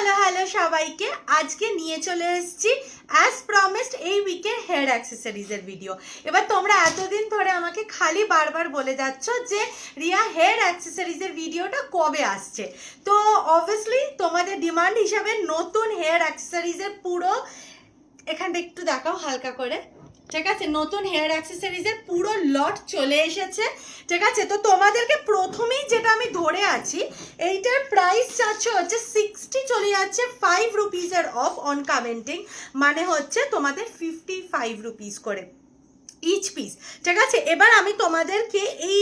Hello সবাইকে আজকে নিয়ে চলে এসেছি অ্যাজ প্রমিসড এই উইকের হেয়ার অ্যাক্সেসরিজের ভিডিও। এবার তোমরা এতদিন ধরে আমাকে খালি বারবার বলে যাচ্ছ যে রিয়া হেয়ার অ্যাক্সেসরিজের ভিডিওটা কবে আসছে। তো অবভিয়াসলি তোমাদের ডিমান্ড হিসাবে নতুন হেয়ার অ্যাক্সেসরিজের পুরো এখানটা একটু দেখাও হালকা করে, ঠিক আছে, নতুন হেয়ার অ্যাক্সেসরিজের পুরো লট চলে এসেছে, ঠিক আছে। তো তোমাদেরকে প্রথমেই যেটা আমি ধরে আছি, এইটার প্রাইস চাচ্ছে হচ্ছে 60, চলে যাচ্ছে 5 রুপিজের অফ অন কমেন্টিং, মানে হচ্ছে তোমাদের 55 রুপিস করে ইচ পিস, ঠিক আছে। এবার আমি তোমাদেরকে এই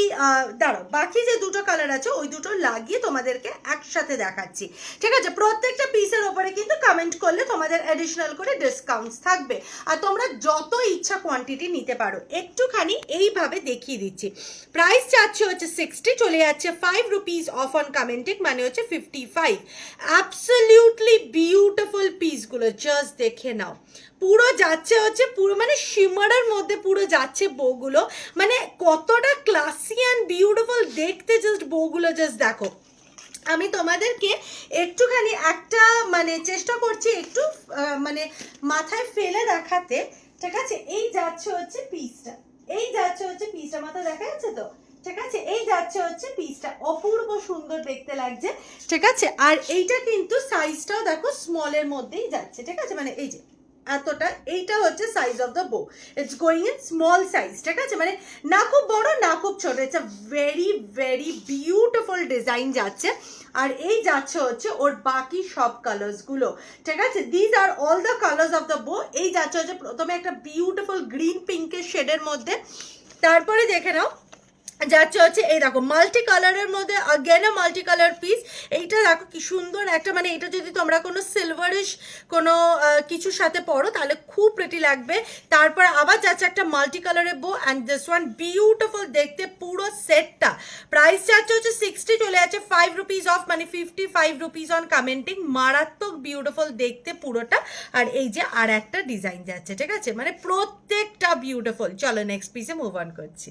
দাঁড়াও, বাকি যে দুটো কালার আছে ওই দুটো লাগিয়ে তোমাদেরকে একসাথে দেখাচ্ছি, ঠিক আছে। প্রত্যেকটা পিসের ওপরে কিন্তু কমেন্ট করলে তোমাদের অ্যাডিশনাল করে ডিসকাউন্টস থাকবে, আর তোমরা যত ইচ্ছা কোয়ান্টিটি নিতে পারো। একটুখানি এইভাবে দেখিয়ে দিচ্ছি। প্রাইস চাচ্ছে হচ্ছে 60, চলে যাচ্ছে 5 রুপিস অফ অন কমেন্টিং, মানে হচ্ছে 55। অ্যাবসলিউটলি বিউটিফুল পিসগুলো জাস্ট দেখে নাও, পুরো যাচ্ছে হচ্ছে পুরো মানে শিমারের মধ্যে পুরো যাচ্ছে বউগুলো, মানে কতটা ক্লাসি অ্যান্ড বিউটিফুল দেখতে জাস্ট বউগুলো জাস্ট দেখো। আমি তোমাদেরকে একটুখানি একটা মানে চেষ্টা করছি একটু মানে মাথায় ফেলে দেখাতে, ঠিক আছে। এই যাচ্ছে হচ্ছে পিসটা, এই যাচ্ছে হচ্ছে পিসটা, মাথা দেখা যাচ্ছে তো, ঠিক আছে। এই যাচ্ছে হচ্ছে পিসটা, অপূর্ব সুন্দর দেখতে লাগছে, ঠিক আছে। আর এইটা কিন্তু সাইজটাও দেখো স্মলের মধ্যেই যাচ্ছে, ঠিক আছে, মানে এই যে এতটা, এইটা হচ্ছে সাইজ অফ দ্য বো, it's going in small size, ঠিক আছে, মানে না খুব বড় না খুব ছোট, it's a very very beautiful design যাচ্ছে। আর এই যাচ্ছে হচ্ছে ওর বাকি সব কালার্সগুলো, ঠিক আছে। These are all the colours of the বো। এই যাচ্ছে হচ্ছে প্রথমে একটা বিউটিফুল গ্রিন পিঙ্কের শেডের মধ্যে, তারপরে দেখে নাও যাচ্ছে হচ্ছে এই দেখো মাল্টি কালারের মধ্যে আগেন মাল্টি কালার পিস। এইটা দেখো কি সুন্দর একটা, মানে এটা যদি তোমরা কোনো সিলভারিশ কোনো কিছুর সাথে পরো তাহলে খুব প্রিটি লাগবে। তারপর আবার যাচ্ছে একটা মাল্টি কালারের বো, অ্যান্ড দিস ওয়ান বিউটিফুল দেখতে পুরো সেটটা। প্রাইস যাচ্ছে হচ্ছে 60, চলে যাচ্ছে 5 রুপিস অফ, মানে 55 রুপিস অন কমেন্টিং। মারাত্মক বিউটিফুল দেখতে পুরোটা। আর এই যে আর একটা ডিজাইন যাচ্ছে, ঠিক আছে, মানে প্রত্যেকটা বিউটিফুল। চলো নেক্সট পিসে মুভ অন করছি।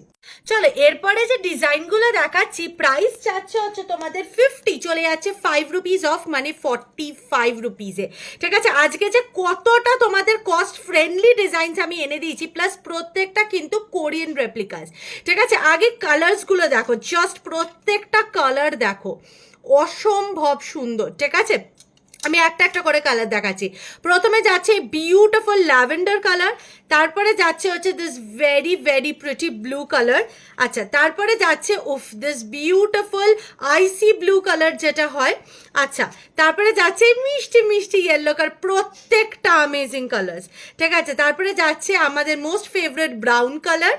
চলো এরপর যে ডিজাইনগুলো দেখাচ্ছি, প্রাইস চাচ্ছে হচ্ছে তোমাদের 50, চলে যাচ্ছে 5 রুপিস অফ, মানে 45 রুপিসে, ঠিক আছে। আজকে যে কতটা তোমাদের কস্ট ফ্রেন্ডলি ডিজাইনস আমি এনে দিয়েছি, প্লাস প্রত্যেকটা কিন্তু কোরিয়ান রেপ্লিকাস, ঠিক আছে। আগে কালার্সগুলো দেখো, জাস্ট প্রত্যেকটা কালার দেখো অসম্ভব সুন্দর, ঠিক আছে। আমি একটা একটা করে কালার দেখাচ্ছি। প্রথমে যাচ্ছে বিউটিফুল ল্যাভেন্ডার কালার, তারপরে যাচ্ছে হচ্ছে this very very pretty blue colour, আচ্ছা। তারপরে যাচ্ছে উফ this beautiful icy blue colour যেটা হয়, আচ্ছা। তারপরে যাচ্ছে মিষ্টি মিষ্টি ইয়েলো কালার, প্রত্যেকটা অ্যামেজিং কালার্স, ঠিক আছে। তারপরে যাচ্ছে আমাদের মোস্ট ফেভারিট ব্রাউন কালার,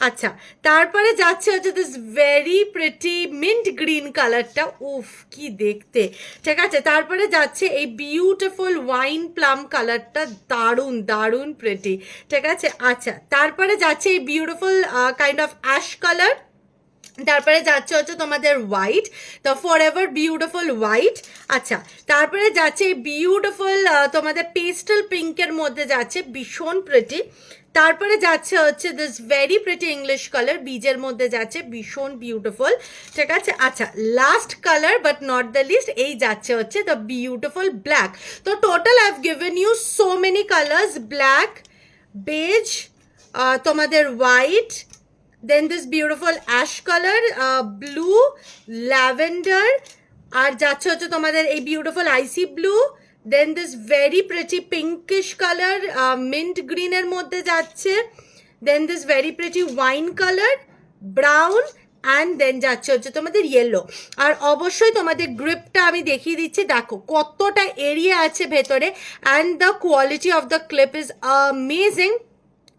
আচ্ছা। তারপরে যাচ্ছে হচ্ছে this very pretty mint green কালারটা, উফ কি দেখতে, ঠিক আছে। তারপরে যাচ্ছে এই বিউটিফুল ওয়াইন প্লাম কালারটা, দারুণ দারুণ প্রিটি, ঠিক আছে, আচ্ছা। তারপরে যাচ্ছে এই beautiful kind of ash colour, তারপরে যাচ্ছে হচ্ছে তোমাদের হোয়াইট, তো ফর এভার বিউটিফুল হোয়াইট, আচ্ছা। তারপরে যাচ্ছে এই বিউটিফুল তোমাদের পেস্টেল পিঙ্কের মধ্যে যাচ্ছে, ভীষণ প্রিটি। তারপরে যাচ্ছে হচ্ছে this very pretty English colour, বীজের মধ্যে যাচ্ছে, ভীষণ বিউটিফুল, ঠিক আছে, আচ্ছা। Last colour but not the least, এই যাচ্ছে হচ্ছে দ্য বিউটিফুল ব্ল্যাক। তো total I have given you so many colours, black, beige, তোমাদের white, then this beautiful ash color, blue, lavender, আর যাচ্ছে হচ্ছে তোমাদের এই beautiful icy blue, then this very pretty pinkish color, mint green এর মধ্যে যাচ্ছে, then this very pretty wine color, brown, and then যাচ্ছে হচ্ছে তোমাদের ইয়েলো। আর অবশ্যই তোমাদের গ্রিপটা আমি দেখিয়ে দিচ্ছি, দেখো কতটা এরিয়া আছে ভেতরে, and the quality of the clip is amazing.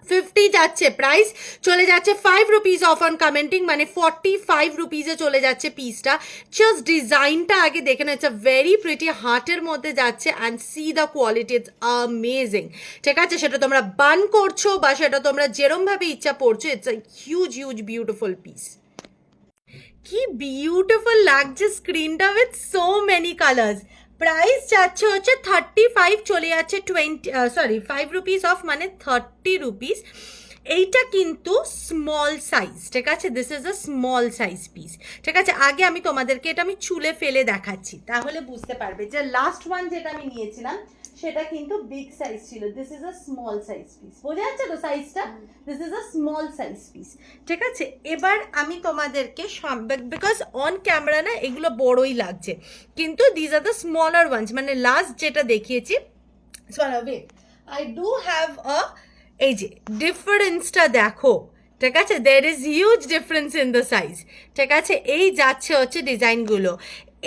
50 যাচ্ছে প্রাইস, চলে যাচ্ছে 5 রুপিস অফ অন কমেন্টিং, মানে 45 রুপিসে চলে যাচ্ছে পিসটা। জাস্ট ডিজাইনটা আগে দেখে না, ইটস আ ভেরি প্রিটি, হার্টের মধ্যে যাচ্ছে, and C the quality, it's amazing, ঠিক আছে। সেটা তোমরা বান করছো বা সেটা তোমরা যেরমভাবে ইচ্ছা পড়ছো, it's a huge huge beautiful piece. কি বিউটিফুল লাগছে স্ক্রিনটা with so many colours. Price যাচ্ছে হচ্ছে 35, চলে যাচ্ছে 5 রুপিস অফ, মানে 30 রুপিস। এইটা কিন্তু স্মল সাইজ, ঠিক আছে, this is a small size piece, ঠিক আছে। আগে আমি তোমাদেরকে এটা আমি চুলে ফেলে দেখাচ্ছি, তাহলে বুঝতে পারবে যে লাস্ট ওয়ান যেটা আমি নিয়েছিলাম সেটা কিন্তু বিগ সাইজ ছিল, this is a small size piece, বোঝা যাচ্ছে তো সাইজটা, this is a small size piece, ঠিক আছে। এবার আমি তোমাদেরকে বিকজ অন ক্যামেরা না এগুলো বড়ই লাগছে, কিন্তু these are the smaller ones, মানে লাস্ট যেটা দেখিয়েছি, আই ডু হ্যাভ আ, এই যে ডিফারেন্সটা দেখো, ঠিক আছে, there is huge difference in the size, ঠিক আছে। এই যাচ্ছে হচ্ছে ডিজাইনগুলো,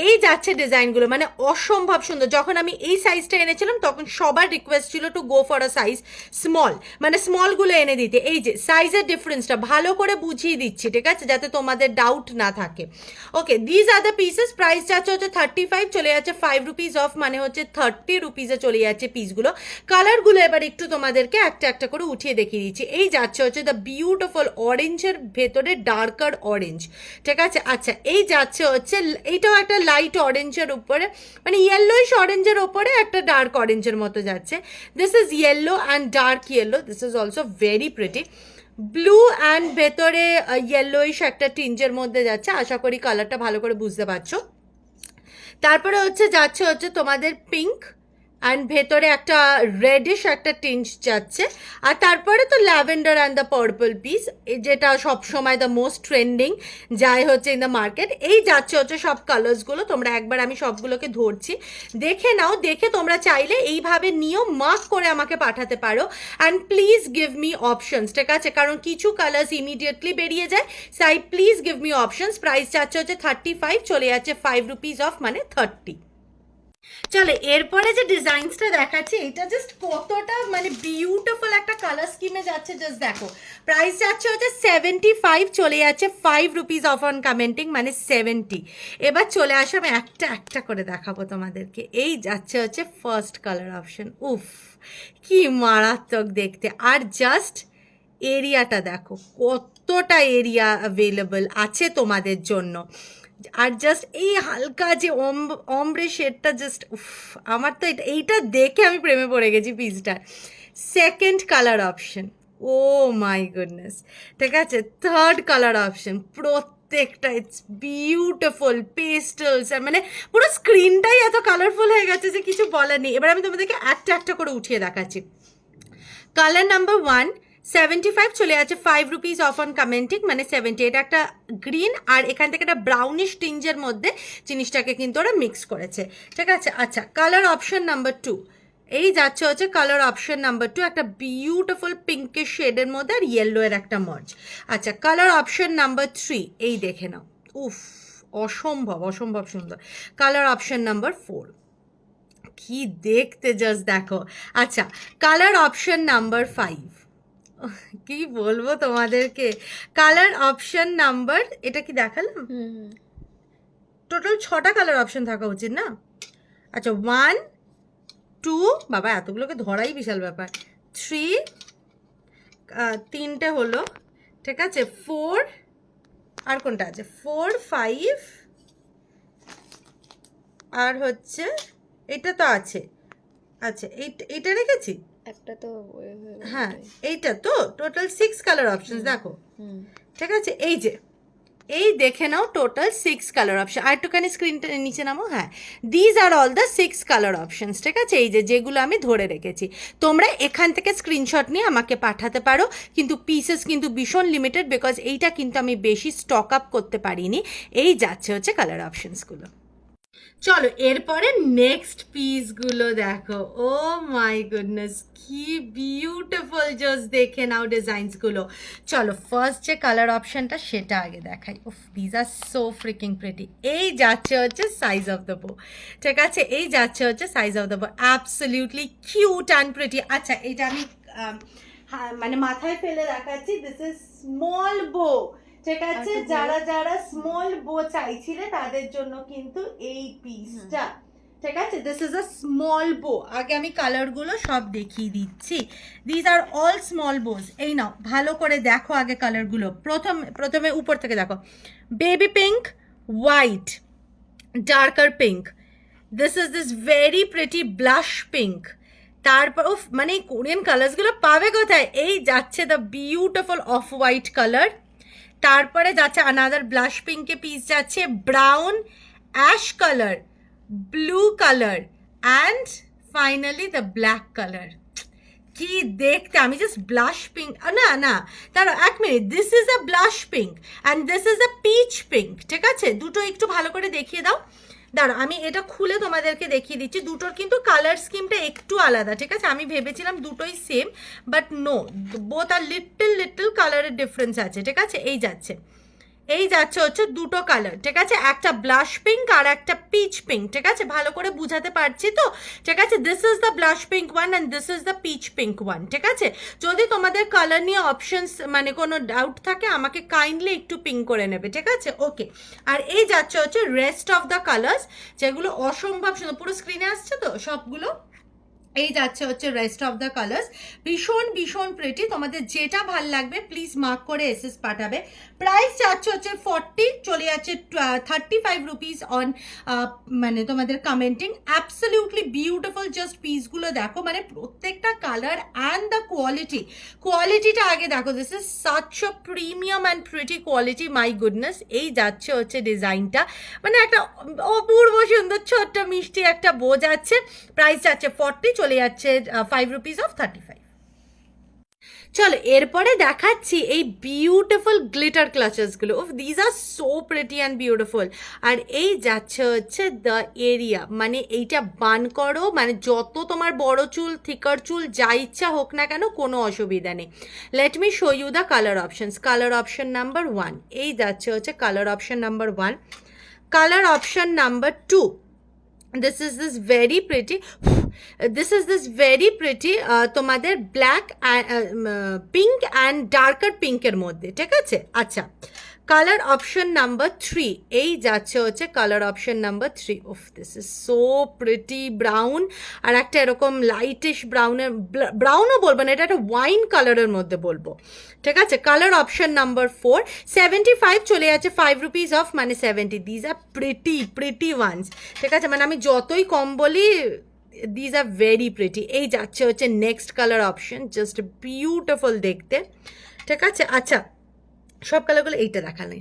এই যাচ্ছে ডিজাইনগুলো, মানে অসম্ভব সুন্দর। যখন আমি এই সাইজটা এনেছিলাম তখন সবার রিকোয়েস্ট ছিল to go for a size small, মানে স্মলগুলো এনে দিতে। এই যে সাইজের ডিফারেন্সটা ভালো করে বুঝিয়ে দিচ্ছি, ঠিক আছে, যাতে তোমাদের ডাউট না থাকে। Okay, these are the pieces, price যাচ্ছে হচ্ছে 35, চলে যাচ্ছে 5 রুপিস অফ, মানে হচ্ছে 30 রুপিসে চলে যাচ্ছে পিসগুলো। কালারগুলো এবার একটু তোমাদেরকে একটা একটা করে উঠিয়ে দেখিয়ে দিচ্ছি। এই যাচ্ছে হচ্ছে দ্য বিউটিফুল অরেঞ্জের ভেতরে ডার্কার অরেঞ্জ, ঠিক আছে। আচ্ছা, এই যাচ্ছে হচ্ছে, এইটাও একটা লাইট অরেঞ্জের উপরে, মানে ইয়েলোইশ অরেঞ্জের ওপরে একটা ডার্ক অরেঞ্জের মতো যাচ্ছে, this is yellow and dark yellow, this is also very pretty. Blue and ভেতরে ইয়েলোইশ একটা টিঞ্জের মধ্যে যাচ্ছে, আশা করি কালারটা ভালো করে বুঝতে পারছো। তারপরে হচ্ছে যাচ্ছে হচ্ছে তোমাদের পিঙ্ক অ্যান্ড ভেতরে একটা রেডিশ একটা টিঞ্জ যাচ্ছে, আর তারপরে তো lavender and the purple piece, যেটা সবসময় দ্য মোস্ট ট্রেন্ডিং যাই হচ্ছে ইন দ্য মার্কেট। এই যাচ্ছে হচ্ছে সব কালার্সগুলো, তোমরা একবার আমি সবগুলোকে ধরছি, দেখে নাও, দেখে তোমরা চাইলে এইভাবে নিয়েও মার্ক করে আমাকে পাঠাতে পারো। And please give me options, ঠিক আছে, কারণ কিছু কালার্স ইমিডিয়েটলি বেরিয়ে যায়, সাই please give me options. Price যাচ্ছে হচ্ছে 35, চলে যাচ্ছে 5 রুপিস অফ, মানে 30। চলো এরপরে যে ডিজাইনসটা দেখাচ্ছি, এটা জাস্ট কতটা মানে বিউটিফুল একটা কালার স্কিমে যাচ্ছে, জাস্ট দেখো। প্রাইস যাচ্ছে হচ্ছে 75, চলে যাচ্ছে 5 রুপিস অফ অন কমেন্টিং, মানে 70। এবার চলে আসো, আমি একটা একটা করে দেখাবো তোমাদেরকে। এই যাচ্ছে হচ্ছে ফার্স্ট কালার অপশন, উফ কি মারাত্মক দেখতে, আর জাস্ট এরিয়াটা দেখো, কতটা এরিয়া অ্যাভেলেবল আছে তোমাদের জন্য। আর জাস্ট এই হালকা যে অমব্রে শেডটা, জাস্ট আমার তো এইটা দেখে আমি প্রেমে পড়ে গেছি পিসটার। Second colour option, oh my goodness, ঠিক আছে। থার্ড কালার অপশন, প্রত্যেকটা ইটস বিউটিফুল পেস্টেলস, মানে পুরো স্ক্রিনটাই এত কালারফুল হয়ে গেছে যে কিছু বলার নেই। এবার আমি তোমাদেরকে একটা একটা করে উঠিয়ে দেখাচ্ছি। কালার নাম্বার 1, 75, চলে যাচ্ছে 5 রুপিস অফ অন কমেন্টিং, মানে 70। এটা একটা গ্রিন আর এখান থেকে একটা ব্রাউনিশ টিঞ্জের মধ্যে জিনিসটাকে কিন্তু ওরা মিক্স করেছে, ঠিক আছে। আচ্ছা, কালার অপশন নাম্বার 2, এই যাচ্ছে হচ্ছে কালার অপশন নাম্বার 2, একটা বিউটিফুল পিঙ্কের শেডের মধ্যে আর ইয়েলো এর একটা মার্জ। আচ্ছা, কালার অপশন নাম্বার 3, এই দেখে নাও, উফ অসম্ভব অসম্ভব সুন্দর। কালার অপশন নাম্বার 4, কি দেখতে জাস্ট দেখো। আচ্ছা, কালার অপশন নাম্বার 5, কি বলবো তোমাদেরকে, কালার অপশন নাম্বার, এটা কি দেখালাম? টোটাল 6টা কালার অপশন থাকা উচিত না? আচ্ছা, 1, 2, বাবা এতগুলোকে ধরাই বিশাল ব্যাপার, 3, 3টে হলো, ঠিক আছে, 4, আর কোনটা আছে, 4, 5, আর হচ্ছে এটা তো আছে, আচ্ছা এইটা রেখেছি একটা তো, হ্যাঁ এইটা তো টোটাল 6 কালার অপশনস দেখো, ঠিক আছে। এই যে এই দেখে নাও, টোটাল 6 কালার অপশন। আর একটুখানি স্ক্রিনটা নিচে নামো, হ্যাঁ, these are all the 6 colour options, ঠিক আছে। এই যে যেগুলো আমি ধরে রেখেছি, তোমরা এখান থেকে স্ক্রিনশট নিয়ে আমাকে পাঠাতে পারো, কিন্তু পিসেস কিন্তু ভীষণ লিমিটেড, বিকজ এইটা কিন্তু আমি বেশি স্টক আপ করতে পারিনি। এই যাচ্ছে হচ্ছে কালার অপশনসগুলো। চলো এরপরে নেক্সট পিসগুলো দেখো, ও মাই গুডনেস কি বিউটিফুল, জাস্ট দেখে নাও ডিজাইনসগুলো। চলো ফার্স্ট যে কালার অপশনটা সেটা আগে দেখাই, উফ these are so freaking pretty. এই যাচ্ছে হচ্ছে সাইজ অফ দ্য বো, ঠিক আছে, এই যাচ্ছে হচ্ছে সাইজ অফ দ্য বো, অ্যাবসলিউটলি কিউট অ্যান্ড প্রিটি। আচ্ছা, এটা আমি মানে মাথায় ফেলে দেখাচ্ছি, দিস ইজ স্মল বো, ঠিক আছে। যারা যারা স্মল বো চাইছিলে তাদের জন্য কিন্তু এই পিসটা, ঠিক আছে। দিস ইজ আ স্মল বো। আগে আমি কালারগুলো সব দেখিয়ে দিচ্ছি, these are all small Bose. এই নাও ভালো করে দেখো আগে কালারগুলো, প্রথমে উপর থেকে দেখো, baby pink, white, darker pink, this is this very pretty blush pink, তারপর মানে কোরিয়ান কালার্সগুলো পাবে কোথায়, এই যাচ্ছে the beautiful off white colour, তারপরে যাচ্ছে আনাদার ব্লাশ পিঙ্কে পিস যাচ্ছে, brown, ash colour, blue colour and finally the black colour. কি দেখতে, আমি জাস্ট ব্লাশ পিঙ্ক, না না দাঁড়াও এক minute, this is a blush pink and this is a pitch pink, ঠিক আছে? দুটো একটু ভালো করে দেখিয়ে দাও। দাঁড়া আমি এটা খুলে তোমাদেরকে দেখিয়ে দিচ্ছি, দুটোর কিন্তু কালার স্কিমটা একটু আলাদা, ঠিক আছে? আমি ভেবেছিলাম দুটোই same, but no, both are little little কালারের ডিফারেন্স আছে, ঠিক আছে? এই যাচ্ছে হচ্ছে দুটো কালার, ঠিক আছে? একটা ব্লাশ পিঙ্ক আর একটা পিচ পিঙ্ক, ঠিক আছে? ভালো করে বুঝাতে পারছি তো, ঠিক আছে? This is the blush pink one and this is the pitch pink one, ঠিক আছে? যদি তোমাদের কালার নিয়ে অপশনস মানে কোনো ডাউট থাকে আমাকে কাইন্ডলি একটু পিঙ্ক করে নেবে, ঠিক আছে? ওকে, আর এই যাচ্ছে হচ্ছে রেস্ট অফ দ্য কালার্স, যেগুলো অসম্ভব সুন্দর, পুরো স্ক্রিনে আসছে তো সবগুলো। এই যাচ্ছে হচ্ছে রেস্ট অফ দ্য কালার্স, ভীষণ ভীষণ প্রিটি, তোমাদের যেটা ভাল লাগবে প্লিজ মার্ক করে এসএস পাঠাবে। প্রাইস যাচ্ছে হচ্ছে 40, চলে যাচ্ছে 35 রুপিস অন মানে তোমাদের কমেন্টিং। অ্যাবসলিউটলি বিউটিফুল, জাস্ট পিসগুলো দেখো, মানে প্রত্যেকটা কালার অ্যান্ড দ্য কোয়ালিটিটা আগে দেখো, this is such a premium and pretty quality, my goodness. এই যাচ্ছে হচ্ছে ডিজাইনটা, মানে একটা অপূর্ব সুন্দর ছোট্ট মিষ্টি একটা বো যাচ্ছে, প্রাইস যাচ্ছে 40, চলে যাচ্ছে 5 রুপিস অফ 35। চলো এরপরে দেখাচ্ছি এই বিউটিফুল গ্লিটার ক্লাচেসগুলো, অফ these are so pretty and beautiful. আর এই যাচ্ছে হচ্ছে দ্য এরিয়া, মানে এইটা বান করো, মানে যত তোমার বড় চুল, থিকার চুল, যা ইচ্ছা হোক না কেন, কোনো অসুবিধা নেই। Let me show you the colour options. Colour option number 1, এই যাচ্ছে হচ্ছে colour option number 1। Colour option number 2, this is this very pretty তোমাদের ব্ল্যাক পিঙ্ক অ্যান্ড ডার্কার পিঙ্কের মধ্যে, ঠিক আছে? আচ্ছা, কালার অপশন নাম্বার 3, এই যাচ্ছে হচ্ছে কালার অপশন নাম্বার 3। ওফ this is so pretty, brown আর একটা এরকম লাইটিশ ব্রাউনের, ব্রাউনও বলবো না, এটা একটা ওয়াইন কালারের মধ্যে বলবো, ঠিক আছে? কালার অপশন নাম্বার 4, 75, চলে যাচ্ছে 5 রুপিস অফ, মানে 70। দিজ আর প্রিটি ওয়ান্স, ঠিক আছে? মানে আমি যতই কম বলি, দিজ আর ভেরি প্রিটি। এই যাচ্ছে হচ্ছে next colour option, just beautiful দেখতে, ঠিক আছে? আচ্ছা, সব কালারগুলো এইটা দেখালে,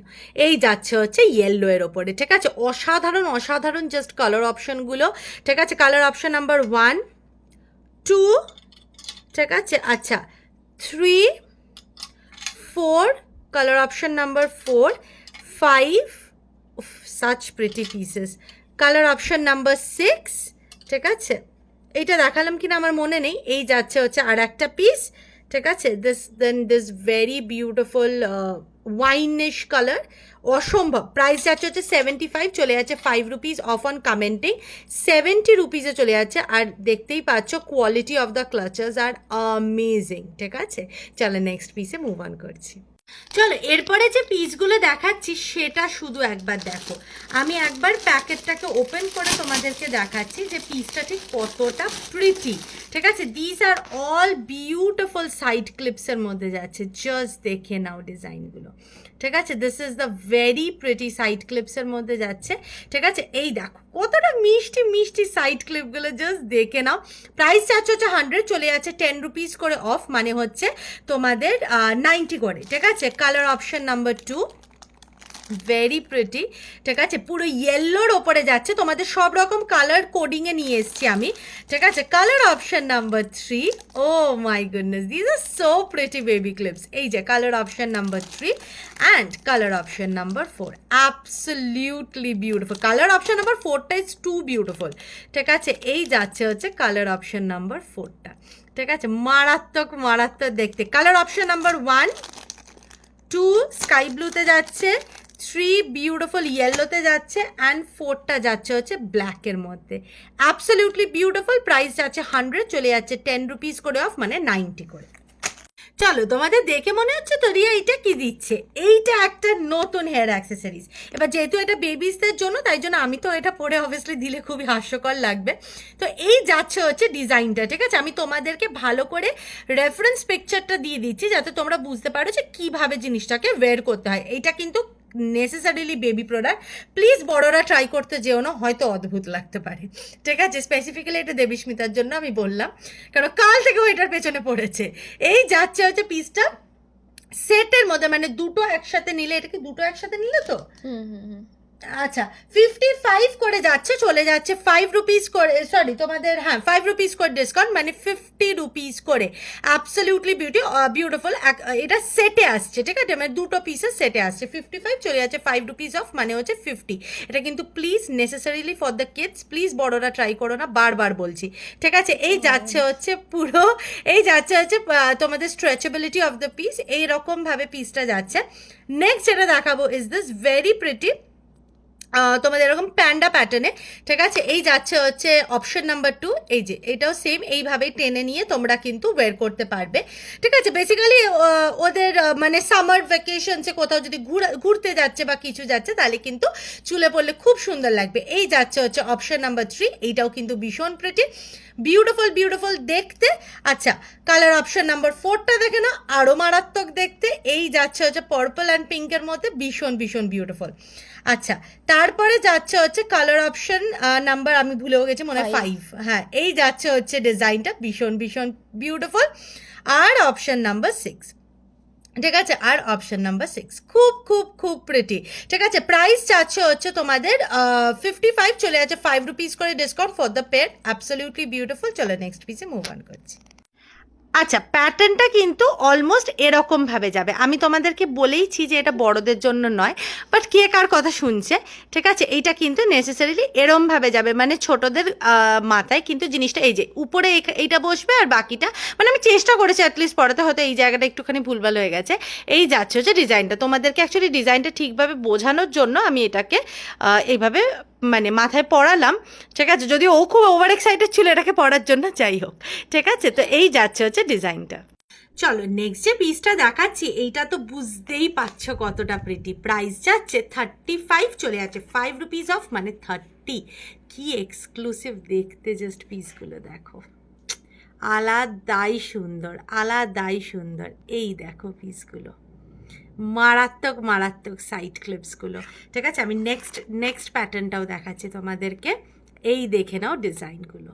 এই যাচ্ছে হচ্ছে ইয়েলো এর ওপরে, ঠিক আছে? অসাধারণ অসাধারণ জাস্ট কালার অপশনগুলো, ঠিক আছে? কালার অপশন নাম্বার 1, 2, ঠিক আছে? আচ্ছা, 3, 4, colour option number 4, 5, such pretty pieces, colour option number 6, ঠিক আছে? এইটা দেখালাম কিনা আমার মনে নেই। এই যাচ্ছে হচ্ছে আর একটা পিস, ঠিক আছে? This very beautiful wineish colour, অসম্ভব। প্রাইস যাচ্ছে হচ্ছে 75, চলে যাচ্ছে 5 রুপিস অফ অন কমেন্টিং, 70 রুপিসে চলে যাচ্ছে। আর দেখতেই পাচ্ছ quality of the clutchers are amazing, ঠিক আছে? চলো নেক্সট পিসে মুভ অন করছি। চলো এরপরে যে পিসগুলো দেখাচ্ছি সেটা শুধু একবার দেখো, আমি একবার প্যাকেটটাকে ওপেন করে তোমাদেরকে দেখাচ্ছি যে পিসটা ঠিক কতটা প্রিটি, ঠিক আছে? This are all beautiful side ক্লিপসের মধ্যে যাচ্ছে, জাস্ট দেখে নাও ডিজাইনগুলো, ঠিক আছে? This is the very pretty side ক্লিপসের মধ্যে যাচ্ছে, ঠিক আছে? এই দেখো কতটা মিষ্টি মিষ্টি সাইড ক্লিপগুলো, জাস্ট দেখে নাও। প্রাইস যাচ্ছে হচ্ছে 100, চলে যাচ্ছে 10 রুপিস করে অফ, মানে হচ্ছে তোমাদের 90 করে, ঠিক আছে? Colour option number 2, very pretty, ঠিক আছে? পুরো ইয়েলোর ওপরে যাচ্ছে, তোমাদের সব রকম কালার কোডিংয়ে নিয়ে এসছি আমি, ঠিক আছে? Colour option number 3, oh my goodness, this are so pretty baby clips. এই যে colour option number 3 and colour option number 4, absolutely beautiful. Colour option number 4টা ইজ টু বিউটিফুল, ঠিক আছে? এই যাচ্ছে হচ্ছে কালার অপশন নাম্বার 4টা, ঠিক আছে? মারাত্মক মারাত্মক দেখতে। কালার অপশন নাম্বার 1, 2 স্কাই ব্লুতে যাচ্ছে, 3 বিউটিফুল ইয়েলোতে যাচ্ছে অ্যান্ড 4টা যাচ্ছে হচ্ছে ব্ল্যাকের মধ্যে, অ্যাবসলিউটলি বিউটিফুল। প্রাইস যাচ্ছে 100, চলে যাচ্ছে 10 রুপিস করে অফ, মানে 90 করে। চলো তোমাদের দেখে মনে হচ্ছে তো রিয়া এইটা কি দিচ্ছে, এইটা একটা নতুন হেয়ার অ্যাক্সেসরিজ। এবার যেহেতু এটা বেবিসদের জন্য, তাই জন্য আমি তো এটা পরে অবভিয়াসলি দিলে খুবই হাস্যকর লাগবে। তো এই যাচ্ছে হচ্ছে ডিজাইনটা, ঠিক আছে? আমি তোমাদেরকে ভালো করে রেফারেন্স পিকচারটা দিয়ে দিচ্ছি যাতে তোমরা বুঝতে পারো যে কীভাবে জিনিসটাকে ওয়্যার করতে হয়। এইটা কিন্তু নেসেসারিলি বেবি প্রোডাক্ট, প্লিজ বড়রা ট্রাই করতে যেও না, হয়তো অদ্ভুত লাগতে পারে, ঠিক আছে? স্পেসিফিক্যালি এটা দেবীস্মিতার জন্য আমি বললাম, কারণ কাল থেকেও এটার পেছনে পড়েছে। এই যাচ্ছে হচ্ছে পিসটা সেটের মধ্যে, মানে দুটো একসাথে নিলে, এটা কি দুটো একসাথে নিলে তো? আচ্ছা 55 করে যাচ্ছে, চলে যাচ্ছে 5 রুপিস করে, সরি তোমাদের, হ্যাঁ 5 রুপিস করে ডিসকাউন্ট, মানে 50 রুপিস করে। Absolutely beautiful. এটা সেটে আসছে, ঠিক আছে? মানে দুটো পিসের সেটে আসছে, 55 চলে যাচ্ছে 5 রুপিস অফ, মানে হচ্ছে 50। এটা কিন্তু please necessarily for the kids, please বড়রা ট্রাই করো না, বারবার বলছি, ঠিক আছে? এই যাচ্ছে হচ্ছে পুরো, এই যাচ্ছে হচ্ছে তোমাদের স্ট্রেচেবিলিটি অফ দ্য পিস, এইরকমভাবে পিসটা যাচ্ছে। নেক্সট যেটা দেখাবো ইজ দিস ভেরি প্রিটি, তোমাদের এরকম প্যান্ডা প্যাটার্নে, ঠিক আছে? এই যাচ্ছে হচ্ছে অপশন নাম্বার 2, এই যে এটাও সেম এইভাবেই টেনে নিয়ে তোমরা কিন্তু ওয়্যার করতে পারবে, ঠিক আছে? বেসিক্যালি ওদের মানে সামার ভ্যাকেশনসে কোথাও যদি ঘুরতে যাচ্ছে বা কিছু যাচ্ছে, তাহলে কিন্তু চুলে পড়লে খুব সুন্দর লাগবে। এই যাচ্ছে হচ্ছে অপশন নাম্বার 3, এইটাও কিন্তু ভীষণ প্রিটি, বিউটিফুল দেখতে। আচ্ছা, কালার অপশন নাম্বার 4টা দেখে না, আরও মারাত্মক দেখতে। এই যাচ্ছে হচ্ছে পার্পল অ্যান্ড পিঙ্কের মধ্যে, ভীষণ বিউটিফুল। আচ্ছা, তারপরে যাচ্ছে হচ্ছে কালার অপশন নাম্বার, আমি ভুলেও গেছি, মনে হয় 5, হ্যাঁ। এই যাচ্ছে হচ্ছে ডিজাইনটা ভীষণ বিউটিফুল। আর অপশন নাম্বার 6, ঠিক আছে? আর অপশন নাম্বার 6 খুব প্রিটি, ঠিক আছে? প্রাইস চাচ্ছে হচ্ছে তোমাদের 55, চলে যাচ্ছে 5 রুপিস করে discount for the pair. Absolutely beautiful. চলো নেক্সট পিসে মুভ অন করছি। আচ্ছা, প্যাটার্নটা কিন্তু অলমোস্ট এরকমভাবে যাবে। আমি তোমাদেরকে বলেইছি যে এটা বড়দের জন্য নয়, বাট কে কার কথা শুনছে, ঠিক আছে? এইটা কিন্তু নেসেসারিলি এরমভাবে যাবে, মানে ছোটদের মাথায় কিন্তু জিনিসটা, এই যে উপরে এইটা বসবে আর বাকিটা, মানে আমি চেষ্টা করেছি অ্যাটলিস্ট পড়াতে, হয়তো এই জায়গাটা একটুখানি ভুলভাল হয়ে গেছে। এই যাচ্ছে হচ্ছে ডিজাইনটা, তোমাদেরকে অ্যাকচুয়ালি ডিজাইনটা ঠিকভাবে বোঝানোর জন্য আমি এটাকে এইভাবে মানে মাথায় পড়ালাম, ঠিক আছে? যদি ও খুব ওভার এক্সাইটেড ছিল এটাকে পড়ার জন্য, যাই হোক, ঠিক আছে? তো এই যাচ্ছে হচ্ছে ডিজাইনটা। চলো নেক্সট যে পিসটা দেখাচ্ছি, এইটা তো বুঝতেই পারছো কতটা প্রিটি। প্রাইস যাচ্ছে 35, চলে যাচ্ছে 5 রুপিস অফ, মানে 30। কি এক্সক্লুসিভ দেখতে, জাস্ট পিসগুলো দেখো, আলাদাই সুন্দর। এই দেখো পিসগুলো, মারাত্মক সাইড ক্লিপসগুলো, ঠিক আছে? আমি নেক্সট প্যাটার্নটাও দেখাচ্ছি তোমাদেরকে। এই দেখে নাও ডিজাইনগুলো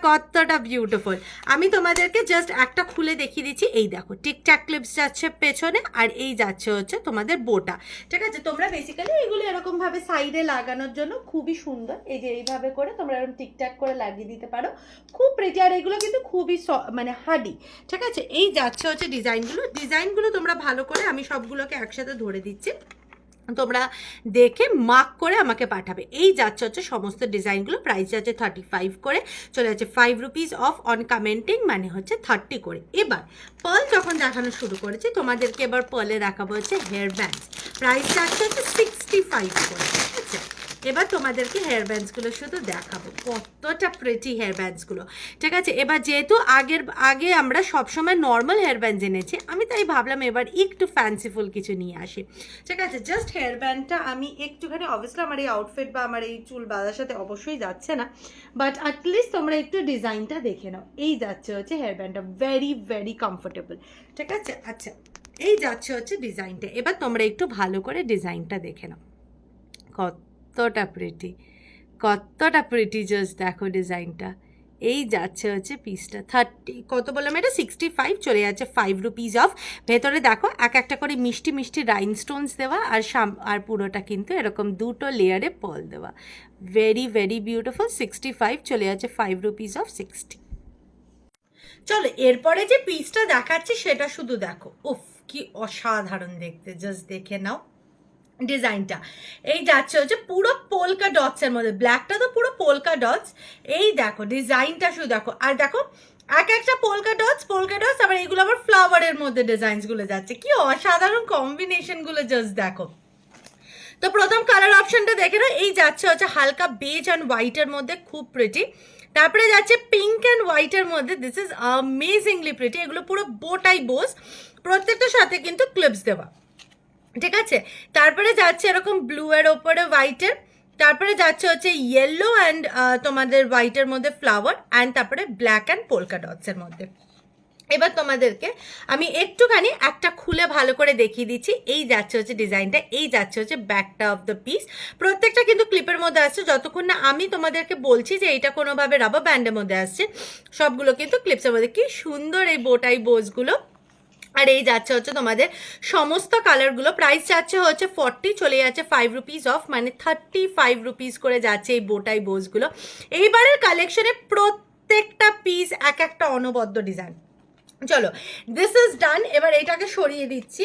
কতটা বিউটিফুল। আমি তোমাদেরকে জাস্ট একটা খুলে দেখিয়ে দিচ্ছি। এই দেখো টিকটাক ক্লিপস যাচ্ছে পেছনে, আর এই যাচ্ছে হচ্ছে তোমাদের বোটা, ঠিক আছে? তোমরা বেসিক্যালি এগুলো এরকমভাবে সাইডে লাগানোর জন্য খুবই সুন্দর, এই যে এইভাবে করে তোমরা এরকম টিকটাক করে লাগিয়ে দিতে পারো, খুব প্রিটি। আর এগুলো কিন্তু খুবই মানে হার্ডি, ঠিক আছে? এই যাচ্ছে হচ্ছে ডিজাইনগুলো তোমরা ভালো করে, আমি সবগুলোকে একসাথে ধরে দিচ্ছি, তোমরা দেখে মার্ক করে আমাকে পাঠাবে। এই যাচ্ছে হচ্ছে সমস্ত ডিজাইনগুলো। প্রাইস যাচ্ছে 35 করে, চলে যাচ্ছে 5 রুপিস অফ অন কমেন্টিং, মানে হচ্ছে 30 করে। এবার পার্ল যখন দেখানো শুরু করেছি, তোমাদেরকে এবার পার্লে দেখাবো হচ্ছে হেয়ার ব্যান্ডস। প্রাইস যাচ্ছে হচ্ছে 65 করে, ঠিক আছে? এবার তোমাদেরকে হেয়ার ব্যান্ডসগুলো শুধু দেখাবো, কতটা প্রিটি হেয়ার ব্যান্ডসগুলো, ঠিক আছে? এবার যেহেতু আগে আমরা সবসময় নর্মাল হেয়ার ব্যান্ড জেনেছি, আমি তাই ভাবলাম এবার একটু ফ্যান্সিফুল কিছু নিয়ে আসি, ঠিক আছে? জাস্ট হেয়ার ব্যান্ডটা আমি একটুখানি, অবভিয়াসলি আমার এই আউটফিট বা আমার এই চুল বাঁধার সাথে অবশ্যই যাচ্ছে না, বাট অ্যাটলিস্ট তোমরা একটু ডিজাইনটা দেখে নাও। এই যাচ্ছে হচ্ছে হেয়ার ব্যান্ডটা, ভেরি কমফোর্টেবল, ঠিক আছে? আচ্ছা, এই যাচ্ছে হচ্ছে ডিজাইনটা। এবার তোমরা একটু ভালো করে ডিজাইনটা দেখে নাও, কতটা প্রিটি জাস্ট দেখো ডিজাইনটা। এই যাচ্ছে হচ্ছে পিসটা 30, কত বললাম এটা 65, চলে যাচ্ছে 5 রুপিস অফ। ভেতরে দেখো একটা করে মিষ্টি রাইনস্টোনস দেওয়া, আর পুরোটা কিন্তু এরকম দুটো লেয়ারে পার্ল দেওয়া, ভেরি বিউটিফুল। 65, চলে যাচ্ছে 5 রুপিস অফ 60। চলো এরপরে যে পিসটা দেখাচ্ছি সেটা শুধু দেখো, উফ কি অসাধারণ দেখতে, জাস্ট দেখে নাও ডিজাইনটা। এই যাচ্ছে হচ্ছে পুরো পোলকা ডটসের মধ্যে, ব্ল্যাকটা তো পুরো পোলকা ডটস। এই দেখো ডিজাইনটা শুধু দেখো, আর দেখো একটা পোলকা ডটস, আবার এইগুলো আবার ফ্লাওয়ারের মধ্যে ডিজাইনসগুলো যাচ্ছে, কি অসাধারণ কম্বিনেশনগুলো, জাস্ট দেখো। তো প্রথম কালার অপশনটা দেখে নাও, এই যাচ্ছে হচ্ছে হালকা বেজ অ্যান্ড হোয়াইটের মধ্যে, খুব প্রিটি। তারপরে যাচ্ছে পিঙ্ক অ্যান্ড হোয়াইটের মধ্যে, দিস ইজ অ্যামেজিংলি প্রিটি। এগুলো পুরো বোটাই বোস, প্রত্যেকটার সাথে কিন্তু ক্লিপস দেওয়া, ঠিক আছে? তারপরে যাচ্ছে এরকম ব্লু এর ওপরে হোয়াইটের, তারপরে যাচ্ছে হচ্ছে ইয়েলো অ্যান্ড তোমাদের হোয়াইটের মধ্যে ফ্লাওয়ার, অ্যান্ড তারপরে ব্ল্যাক অ্যান্ড পোলকা ডটসের মধ্যে। এবার তোমাদেরকে আমি একটুখানি একটা খুলে ভালো করে দেখিয়ে দিচ্ছি। এই যাচ্ছে হচ্ছে ডিজাইনটা, এই যাচ্ছে হচ্ছে ব্যাকটা অফ দ্য পিস। প্রত্যেকটা কিন্তু ক্লিপের মধ্যে আসছে, যতক্ষণ না আমি তোমাদেরকে বলছি যে এইটা কোনোভাবে রাবার ব্যান্ডের মধ্যে আসছে, সবগুলো কিন্তু ক্লিপসের মধ্যে। কি সুন্দর এই বোটাই বোসগুলো। আর এই যাচ্ছে হচ্ছে তোমাদের সমস্ত কালারগুলো। প্রাইস যাচ্ছে হচ্ছে 40, চলে যাচ্ছে 5 রুপিস অফ, মানে 35 রুপিস করে যাচ্ছে এই বোটাই বোসগুলো। এইবারের কালেকশনে প্রত্যেকটা পিস এক একটা অনবদ্য ডিজাইন। চলো, দিস ইজ ডান। এবার এটাকে সরিয়ে দিচ্ছি।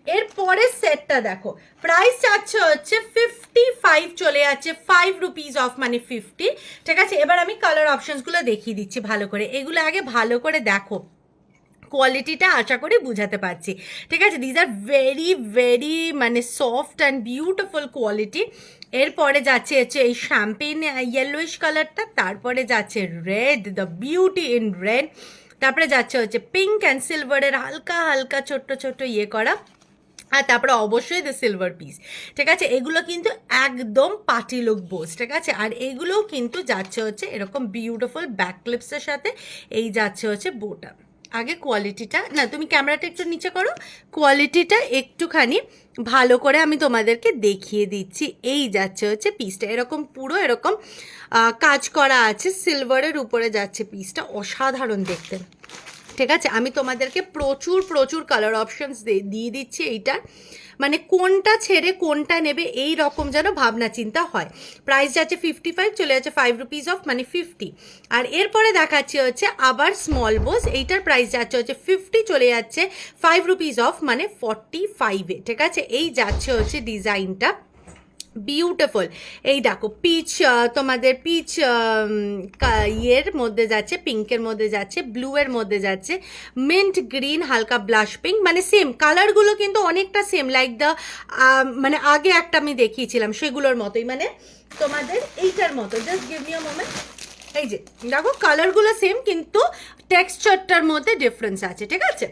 এরপরের সেটটা দেখো, প্রাইস চাচ্ছে হচ্ছে 55, চলে যাচ্ছে 5 রুপিস অফ, মানে 50। ঠিক আছে, এবার আমি কালার অপশনসগুলো দেখিয়ে দিচ্ছি ভালো করে। এগুলো আগে ভালো করে দেখো, কোয়ালিটিটা আশা করি বুঝাতে পারছি। ঠিক আছে, দিজ আর ভেরি ভেরি মানে সফট অ্যান্ড বিউটিফুল কোয়ালিটি। এরপরে যাচ্ছে হচ্ছে এই শ্যাম্পেন ইয়েলোইশ কালারটা, তারপরে যাচ্ছে red, the beauty in red, তারপরে যাচ্ছে হচ্ছে পিঙ্ক অ্যান্ড সিলভারের হালকা হালকা ছোট্ট ছোট্ট ইয়ে করা, আর তারপরে অবশ্যই দ্য সিলভার পিস। ঠিক আছে, এগুলো কিন্তু একদম পার্টি লুক বোস। ঠিক আছে, আর এগুলোও কিন্তু যাচ্ছে হচ্ছে এরকম বিউটিফুল ব্যাক ক্লিপসের সাথে। এই যাচ্ছে হচ্ছে বোটা। আগে কোয়ালিটিটা, না তুমি ক্যামেরাটা একটু নিচে করো, কোয়ালিটিটা একটুখানি ভালো করে আমি তোমাদেরকে দেখিয়ে দিচ্ছি। এই যাচ্ছে হচ্ছে পিসটা, এরকম পুরো এরকম কাজ করা আছে, সিলভারের উপরে যাচ্ছে পিসটা, অসাধারণ দেখতে। ঠিক আছে, আমি তোমাদেরকে প্রচুর প্রচুর কালার অপশনস দিয়ে দিচ্ছি এইটার, মানে কোনটা ছেড়ে কোনটা নেবে এই রকম যেন ভাবনা চিন্তা হয়। প্রাইস যাচ্ছে 55, চলে যাচ্ছে 5 রুপিস অফ, মানে 50। আর এরপরে দেখাচ্ছি হচ্ছে আবার স্মল বোস, এইটার প্রাইস যাচ্ছে হচ্ছে 50, চলে যাচ্ছে 5 রুপিস অফ, মানে 45-এ। ঠিক আছে, এই যাচ্ছে হচ্ছে ডিজাইনটা বিউটিফুল। এই দেখো পিচ, তোমাদের পিচ ইয়ের মধ্যে যাচ্ছে, পিঙ্কের মধ্যে যাচ্ছে, ব্লু এর মধ্যে যাচ্ছে, মিন্ট গ্রিন, হালকা ব্লাশ পিঙ্ক, মানে সেম কালারগুলো কিন্তু অনেকটা সেম, লাইক দ্য মানে আগে একটা আমি দেখিয়েছিলাম সেগুলোর মতোই, মানে তোমাদের এইটার মতো। Just give me a moment. এই যে দেখো কালারগুলো সেম, কিন্তু টেক্সচারটার মধ্যে ডিফারেন্স আছে। ঠিক আছে,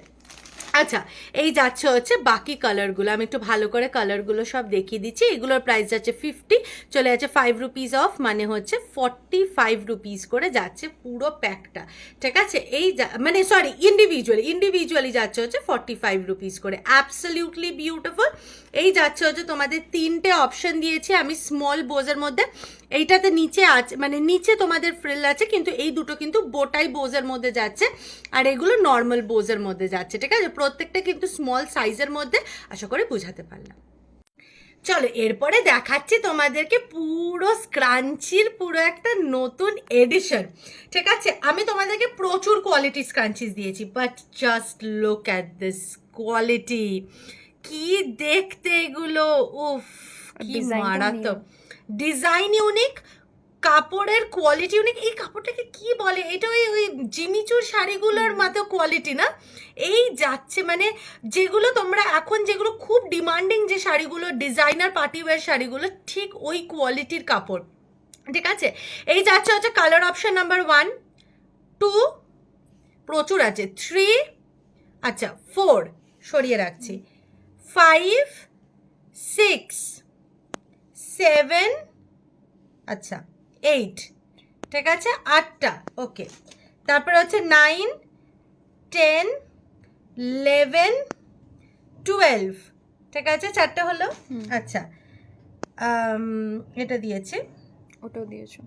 আচ্ছা, এই যাচ্ছে হচ্ছে বাকি কালারগুলো, আমি একটু ভালো করে কালারগুলো সব দেখিয়ে দিচ্ছি। এগুলোর প্রাইস যাচ্ছে 50, চলে যাচ্ছে 5 রুপিস অফ, মানে হচ্ছে 45 রুপিস করে যাচ্ছে পুরো প্যাকটা। ঠিক আছে, এই মানে সরি ইন্ডিভিজুয়ালি যাচ্ছে হচ্ছে 45 রুপিস করে। Absolutely beautiful. এই যাচ্ছে হচ্ছে তোমাদের 3টে অপশন দিয়েছি আমি স্মল বোজের মধ্যে। এইটাতে নিচে আছে, মানে নিচে তোমাদের ফ্রিল আছে, কিন্তু এই দুটো কিন্তু বোটাই বোজের মধ্যে যাচ্ছে, আর এগুলো নর্মাল বোজের মধ্যে যাচ্ছে। ঠিক আছে, প্রত্যেকটা কিন্তু স্মল সাইজের মধ্যে। আশা করি বুঝাতে পারলাম। চলো, এরপরে দেখাচ্ছি তোমাদেরকে পুরো স্ক্রাঞ্চির পুরো একটা নতুন এডিশন। ঠিক আছে, আমি তোমাদেরকে প্রচুর কোয়ালিটি স্ক্রাঞ্চিস দিয়েছি, but just look at this quality. কি দেখতে এগুলো, উফ কি মারাত্মক। ডিজাইন ইউনিক, কাপড়ের কোয়ালিটি ইউনিক। এই কাপড়টাকে কি বলে, এটা ওই জিমিচুর শাড়িগুলোর মতো কোয়ালিটি না? এই যাচ্ছে মানে যেগুলো তোমরা এখন যেগুলো খুব ডিমান্ডিং যে শাড়িগুলো, ডিজাইনার পার্টিওয়্যার শাড়িগুলো, ঠিক ওই কোয়ালিটির কাপড়। ঠিক আছে, এই যাচ্ছে হচ্ছে কালার অপশন নাম্বার 1, 2, প্রচুর আছে, 3, আচ্ছা 4 সরিয়ে রাখছি, 5, 6, 7, আচ্ছা 8, ঠিক আছে 8টা, ওকে। তারপরে হচ্ছে 9, 10, 11, 12, ঠিক আছে 4টা হলো। আচ্ছা এটা দিয়েছে, ওটাও দিয়েছো।